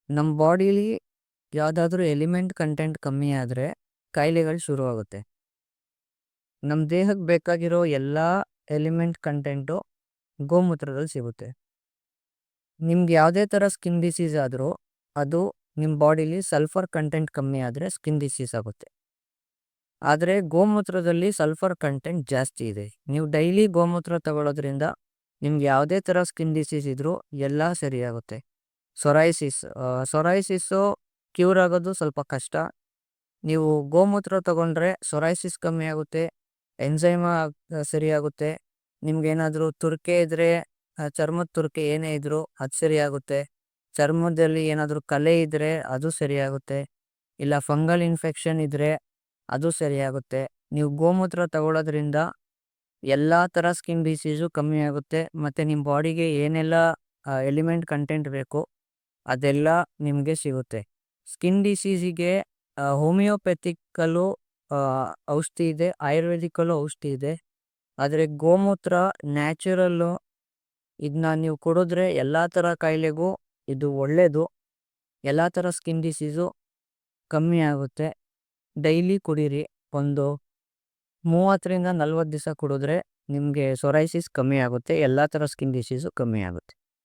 ನಮ್ಮ ಬಾಡಿಲಿ ಯಾವುದಾದ್ರೂ element content ಕಮ್ಮಿ ಆದರೆ ಕಾಯಿಲೆಗಳು ಶುರುವಾಗುತ್ತೆ. ನಮ್ಮ ದೇಹಕ್ಕೆ ಬೇಕಾಗಿರೋ ಎಲ್ಲ ಎಲಿಮೆಂಟ್ ಕಂಟೆಂಟು ಗೋಮೂತ್ರದಲ್ಲಿ ಸಿಗುತ್ತೆ. ನಿಮ್ಗೆ ಯಾವುದೇ ಥರ ಸ್ಕಿನ್ ಡಿಸೀಸ್ ಆದರೂ ಅದು ನಿಮ್ಮ ಬಾಡಿಲಿ ಸಲ್ಫರ್ ಕಂಟೆಂಟ್ ಕಮ್ಮಿ ಆದರೆ ಸ್ಕಿನ್ ಡಿಸೀಸ್ ಆಗುತ್ತೆ. ಆದರೆ ಗೋಮೂತ್ರದಲ್ಲಿ ಸಲ್ಫರ್ ಕಂಟೆಂಟ್ ಜಾಸ್ತಿ ಇದೆ. ನೀವು ಡೈಲಿ ಗೋಮೂತ್ರ ತಗೊಳ್ಳೋದ್ರಿಂದ ನಿಮ್ಗೆ ಯಾವುದೇ ಥರ ಸ್ಕಿನ್ ಡಿಸೀಸ್ ಇದ್ದರೂ ಎಲ್ಲ ಸರಿಯಾಗುತ್ತೆ. ಸೊರೈಸಿಸ್ಸು ಕ್ಯೂರ್ ಆಗೋದು ಸ್ವಲ್ಪ ಕಷ್ಟ. ನೀವು ಗೋಮೂತ್ರ ತಗೊಂಡ್ರೆ ಸೊರೈಸಿಸ್ ಕಮ್ಮಿ ಆಗುತ್ತೆ, ಎಂಜೈಮ ಸರಿಯಾಗುತ್ತೆ. ನಿಮ್ಗೇನಾದರೂ ತುರಿಕೆ ಇದ್ದರೆ, ಚರ್ಮದ ತುರಿಕೆ ಏನೇ ಇದ್ದರೂ ಅದು ಸರಿಯಾಗುತ್ತೆ. ಚರ್ಮದಲ್ಲಿ ಏನಾದರೂ ಕಲೆ ಇದ್ದರೆ ಅದು ಸರಿಯಾಗುತ್ತೆ. ಇಲ್ಲ ಫಂಗಲ್ ಇನ್ಫೆಕ್ಷನ್ ಇದ್ದರೆ ಅದು ಸರಿಯಾಗುತ್ತೆ. ನೀವು ಗೋಮೂತ್ರ ತಗೊಳ್ಳೋದ್ರಿಂದ ಎಲ್ಲ ಥರ ಸ್ಕಿನ್ ಡಿಸೀಸು ಕಮ್ಮಿ ಆಗುತ್ತೆ. ಮತ್ತು ನಿಮ್ಮ ಬಾಡಿಗೆ ಏನೆಲ್ಲ ಎಲಿಮೆಂಟ್ ಕಂಟೆಂಟ್ ಬೇಕು ಅದೆಲ್ಲ ನಿಮಗೆ ಸಿಗುತ್ತೆ. ಸ್ಕಿನ್ ಡಿಸೀಸಿಗೆ ಹೋಮಿಯೋಪ್ಯಾಥಿಕಲ್ಲೂ ಔಷಧಿ ಇದೆ, ಆಯುರ್ವೇದಿಕಲ್ಲೂ ಔಷಧಿ ಇದೆ. ಆದರೆ ಗೋಮೂತ್ರ ನ್ಯಾಚುರಲ್ಲು. ಇದನ್ನ ನೀವು ಕುಡಿದ್ರೆ ಎಲ್ಲ ಥರ ಕಾಯಿಲೆಗೂ ಇದು ಒಳ್ಳೆಯದು. ಎಲ್ಲ ಥರ ಸ್ಕಿನ್ ಡಿಸೀಸು ಕಮ್ಮಿ ಆಗುತ್ತೆ. ಡೈಲಿ ಕುಡೀರಿ. ಒಂದು 30 ರಿಂದ 40 ದಿವಸ ಕುಡಿದ್ರೆ ನಿಮಗೆ ಸೊರೈಸಿಸ್ ಕಮ್ಮಿ ಆಗುತ್ತೆ. ಎಲ್ಲ ಥರ ಸ್ಕಿನ್ ಡಿಸೀಸು ಕಮ್ಮಿ ಆಗುತ್ತೆ.